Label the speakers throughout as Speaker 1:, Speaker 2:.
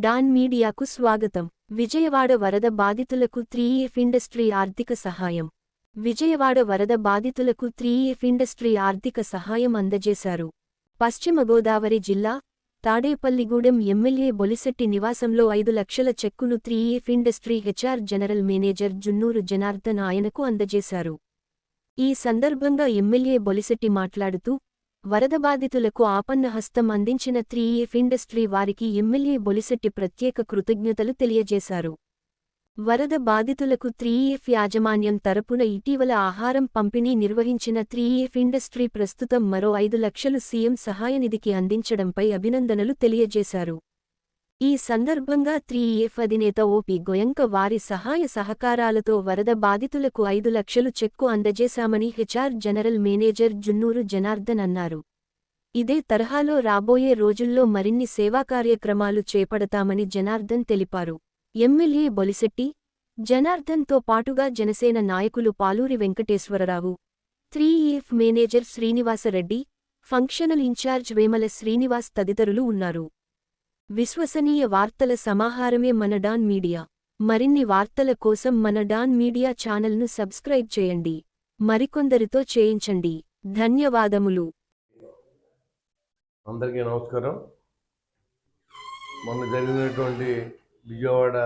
Speaker 1: Don మీడియాకు స్వాగతం. విజయవాడ వరద బాధితులకు 3F ఇండస్ట్రీ ఆర్థిక సహాయం. విజయవాడ వరద బాధితులకు 3F ఇండస్ట్రీ ఆర్థిక సహాయం అందజేశారు. పశ్చిమ గోదావరి జిల్లా తాడేపల్లిగూడెం ఎమ్మెల్యే బొలిశెట్టి నివాసంలో 5 లక్షల చెక్కును 3F industry HR general manager Junnuru Janardhan ఆయనకు అందజేశారు. ఈ సందర్భంగా ఎమ్మెల్యే బొలిశెట్టి మాట్లాడుతూ, వరద బాధితులకు ఆపన్నహస్తం అందించిన 3F ఇండస్ట్రీ వారికి ఎమ్మెల్యే బొలిశెట్టి ప్రత్యేక కృతజ్ఞతలు తెలియజేశారు. వరద బాధితులకు 3F యాజమాన్యం తరపున ఇటీవల ఆహారం పంపిణీ నిర్వహించిన 3F ఇండస్ట్రీ ప్రస్తుతం మరో 5 లక్షలు సీఎం సహాయనిధికి అందించడంపై అభినందనలు తెలియజేశారు. ఈ సందర్భంగా 3F అధినేత ఓపి గోయంక వారి సహాయ సహకారాలతో వరద బాధితులకు 5 లక్షలు చెక్కు అందజేశామని HR general manager Junnuru Janardhan అన్నారు. ఇదే తరహాలో రాబోయే రోజుల్లో మరిన్ని సేవా కార్యక్రమాలు చేపడతామని జనార్దన్ తెలిపారు. ఎమ్మెల్యే బొలిశెట్టి, జనార్దన్తో పాటుగా జనసేన నాయకులు Paluri Venkateswara Rao, 3F manager Srinivasa Reddy, functional incharge Vemala Srinivas తదితరులు ఉన్నారు. విశ్వసనీయ వార్తల సమాహారమే మన డాన్ మీడియా. మరిన్ని వార్తల కోసం మన డాన్ మీడియా ఛానల్ను సబ్స్క్రైబ్ చేయండి. మరికొందరితో చేయించండి. ధన్యవాదములు.
Speaker 2: అందరికీ నమస్కారం. మొన్న జరిగినటువంటి విజయవాడ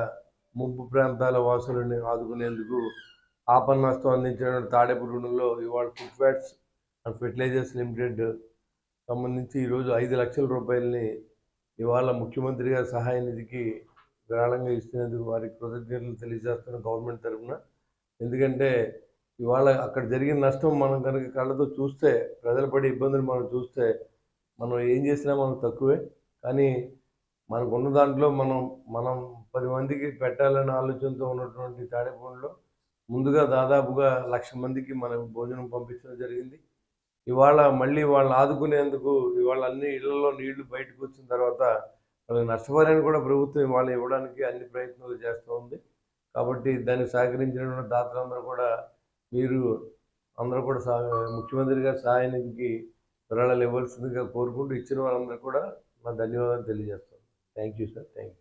Speaker 2: ముంపు ప్రాంతాల వాసులను ఆదుకునేందుకు ఆపన్నహస్తం అందించిన తాడేపల్లిగూడెంలో ఇవాళ food fats and fertilisers limited సంబంధించి ఈరోజు 5 లక్షల రూపాయలని ఇవాళ ముఖ్యమంత్రి గారి సహాయ నిధికి విరాళంగా ఇస్తున్నందుకు వారికి కృతజ్ఞతలు తెలియజేస్తున్న గవర్నమెంట్ తరఫున. ఎందుకంటే ఇవాళ అక్కడ జరిగిన నష్టం మనం కనుక కళ్ళతో చూస్తే, ప్రజలు పడే ఇబ్బందులు మనం చూస్తే, మనం ఏం చేసినా మనం తక్కువే. కానీ మనకున్న దాంట్లో మనం 10 మందికి పెట్టాలనే ఆలోచనతో ఉన్నటువంటి తాడేపల్లిలో ముందుగా దాదాపుగా 1,00,000 మందికి మనం భోజనం పంపించడం జరిగింది. ఇవాళ మళ్ళీ వాళ్ళని ఆదుకునేందుకు ఇవాళ అన్ని ఇళ్లలో నీళ్లు బయటకు వచ్చిన తర్వాత వాళ్ళకి నష్టపరిహారం కూడా ప్రభుత్వం ఇవాళ ఇవ్వడానికి అన్ని ప్రయత్నాలు చేస్తూ ఉంది. కాబట్టి దానికి సహకరించినటువంటి దాతలందరూ కూడా అందరూ కూడా ముఖ్యమంత్రి గారి సహాయ నిధికి విరాళాలు ఇవ్వాల్సిందిగా కోరుకుంటూ ఇచ్చిన వాళ్ళందరూ కూడా నా ధన్యవాదాలు తెలియజేస్తాను. Thank you sir. Thank
Speaker 3: you.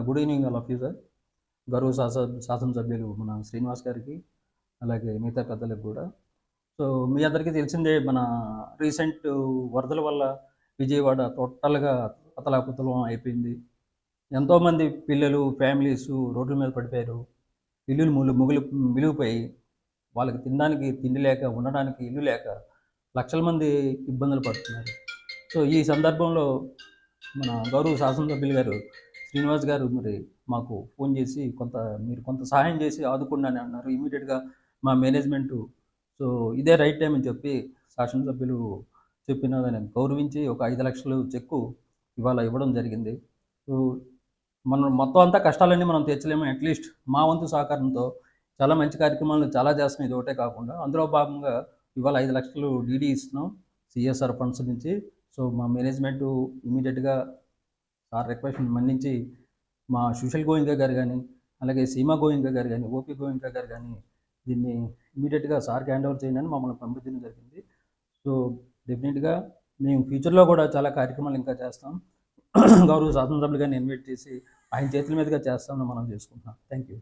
Speaker 3: Good evening all of you sir. గౌరవ శాసనసభ్యులు మన శ్రీనివాస్ గారికి, అలాగే మిగతా పెద్దలకు కూడా. సో మీ అందరికీ తెలిసిందే, మన రీసెంట్ వరదల వల్ల విజయవాడ టోటల్గా అతలాకుతలం అయిపోయింది. ఎంతోమంది పిల్లలు, ఫ్యామిలీస్ రోడ్ల మీద పడిపోయారు. ఇల్లులు మిలిగిపోయి వాళ్ళకి తినడానికి తిండి లేక, ఉండడానికి ఇల్లు లేక లక్షల మంది ఇబ్బందులు పడుతున్నారు. సో ఈ సందర్భంలో మన గౌరవ శాసనసభ్యులు గారు శ్రీనివాస్ గారు మరి మాకు ఫోన్ చేసి మీరు కొంత సహాయం చేసి ఆదుకోండి అని అన్నారు. ఇమీడియట్గా మా మేనేజ్మెంటు సో ఇదే రైట్ టైం అని చెప్పి శాసనసభ్యులు చెప్పిన దాన్ని గౌరవించి ఒక 5 లక్షలు చెక్కు ఇవాళ ఇవ్వడం జరిగింది. సో మనం మొత్తం అంతా కష్టాలన్నీ మనం తెచ్చలేము. అట్లీస్ట్ మా వంతు సహకారంతో చాలా మంచి కార్యక్రమాలు చాలా చేస్తున్నాం. ఇది ఒకటే కాకుండా అందులో భాగంగా ఇవాళ 5 లక్షలు డీడీ ఇస్తున్నాం సిఎస్ఆర్ ఫండ్స్ నుంచి. సో మా మేనేజ్మెంటు ఇమీడియట్గా సార్ రిక్వెస్ట్ మన్నించి మా సుశల్ గోయింక గారు కానీ, అలాగే సీమా గోయింక గారు కానీ, ఓపీ గోయింక గారు కానీ దీన్ని ఇమీడియట్గా సార్కి హ్యాండ్ ఓవర్ చేయండి అని మమ్మల్ని పంపించడం జరిగింది. సో డెఫినెట్గా మేము ఫ్యూచర్లో కూడా చాలా కార్యక్రమాలు ఇంకా చేస్తాం. గౌరవ శాసనసభ్యులు గారిని ఇన్వైట్ చేసి ఆయన చేతుల మీదుగా చేస్తామని మనం చేసుకుంటున్నాం. Thank you.